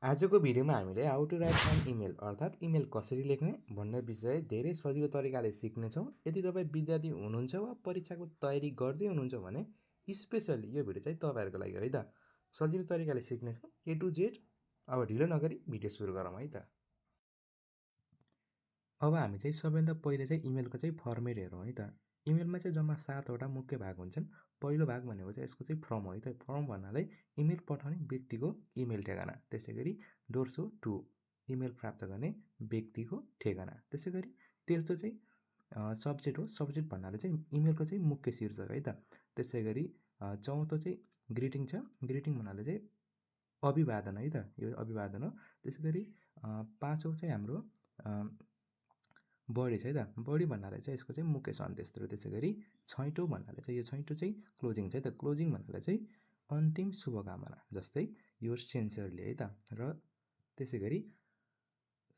आजको भिडियोमा हामीले how to write an email अर्थात् इमेल कसरी लेख्ने भन्ने विषय धेरै सजिलो तरिकाले सिक्नेछौँ। यदि तपाईँ विद्यार्थी हुनुहुन्छ वा परीक्षाको तयारी गर्दै हुनुहुन्छ भने स्पेसली यो भिडियो चाहिँ तपाईँहरूको लागि है त। सजिलो तरिकाले सिक्नेछौँ A to Z। अब ढिलो नगरी भिडियो सुरु गरौँ है त। अब हामी चाहिँ सबैभन्दा पहिले चाहिँ इमेलको चाहिँ फर्मेट हेरौँ है त। इमेलमा चाहिँ जम्मा 7वटा मुख्य भाग हुन्छन्। पहिलो भाग भनेको चाहिँ यसको चाहिँ फ्रम हो है त। फ्रम भन्नाले इमेल पठाउने व्यक्तिको इमेल ठेगाना। त्यसै गरी दोस्रो टु इमेल प्राप्त गर्ने व्यक्तिको ठेगाना। त्यसै गरी तेस्रो चाहिँ सब्जेक्ट हो। सब्जेक्ट भन्नाले चाहिँ इमेलको चाहिँ मुख्य शीर्षक है त। त्यसै गरी चौथो चाहिँ ग्रिटिङ छ। ग्रिटिङ भन्नाले चाहिँ अभिवादन है त, यो अभिवादन हो। त्यसै गरी पाँचौँ चाहिँ हाम्रो बडी छ है त। बडी भन्नाले चाहिँ यसको चाहिँ मुख्य सन्देशहरू। त्यसै गरी छैटौँ भन्नाले चाहिँ यो छैटौँ चाहिँ क्लोजिङ छ है त। क्लोजिङ भन्नाले चाहिँ अन्तिम शुभकामना, जस्तै योर सिन्सियरली है त। र त्यसै गरी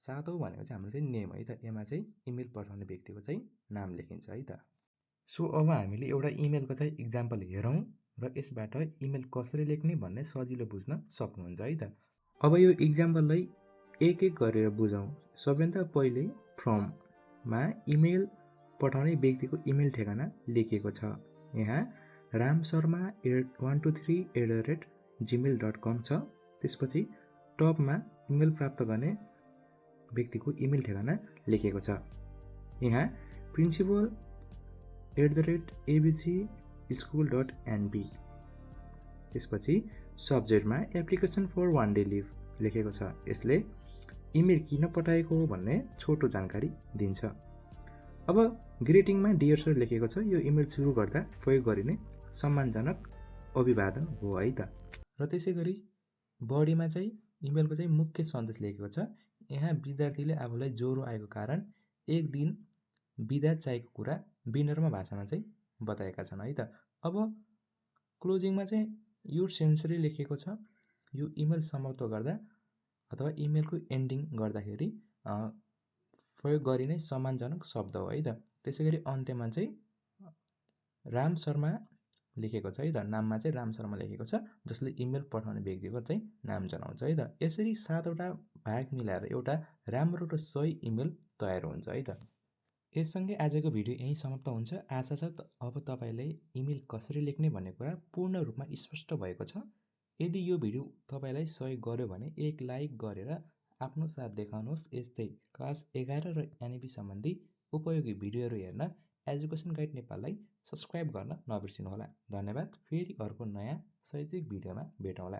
सातौँ भनेको चाहिँ हाम्रो चाहिँ नेम है त। यसमा चाहिँ इमेल पठाउने व्यक्तिको चाहिँ नाम लेखिन्छ है त। सो अब हामीले एउटा इमेलको चाहिँ इक्जाम्पल हेरौँ र यसबाट इमेल कसरी लेख्ने भन्ने सजिलो बुझ्न सक्नुहुन्छ है त। अब यो इक्जाम्पललाई एक एक गरेर बुझौँ। सबैभन्दा पहिले फ्रममा इमेल पठाउने व्यक्तिको इमेल ठेगाना लेखिएको छ। यहाँ ramsharma123@gmail.com छ। त्यसपछि टपमा इमेल प्राप्त गर्ने व्यक्तिको इमेल ठेगाना लेखिएको छ। यहाँ principal@abcschool.nb। त्यसपछि सब्जेक्टमा एप्लिकेसन फर 1 डे लिभ लेखेको छ। यसले इमेल किन पठाएको हो भन्ने छोटो जानकारी दिन्छ। अब ग्रिटिङमा डियर सर लेखेको छ। यो इमेल सुरु गर्दा प्रयोग गरिने सम्मानजनक अभिवादन हो है त। र त्यसै गरी बडीमा चाहिँ इमेलको चाहिँ मुख्य सन्देश लेखेको छ। यहाँ विद्यार्थीले आफूलाई ज्वरो आएको कारण एक दिन बिदा चाहिएको कुरा विनम्र भाषामा चाहिँ बताएका छन् है त। अब क्लोजिङमा चाहिँ यो सेन्सरी लेखेको छ। यो इमेल समाप्त गर्दा अथवा इमेलको एन्डिङ गर्दाखेरि प्रयोग गरिने सम्मानजनक शब्द हो है त। त्यसै गरी अन्त्यमा चाहिँ राम शर्मा लेखेको छ है त। नाममा चाहिँ राम शर्मा लेखेको छ, जसले इमेल पठाउने व्यक्तिको चाहिँ नाम जनाउँछ है त। यसरी 7वटा भाग मिलाएर एउटा राम्रो र सही इमेल तयार हुन्छ है त। यससँगै आजको भिडियो यहीँ समाप्त हुन्छ। आशा छ अब तपाईँलाई इमेल कसरी लेख्ने भन्ने कुरा पूर्ण रूपमा स्पष्ट भएको छ। यदि यो भिडियो तपाईँलाई सहयोग गर्यो भने एक लाइक गरेर आफ्नो साथ देखाउनुहोस्। यस्तै क्लास 11 र एनइपी सम्बन्धी उपयोगी भिडियोहरू हेर्न एजुकेसन गाइड नेपाललाई सब्सक्राइब गर्न नबिर्सिनुहोला। धन्यवाद। फेरि अर्को नयाँ शैक्षिक भिडियोमा भेटौँला।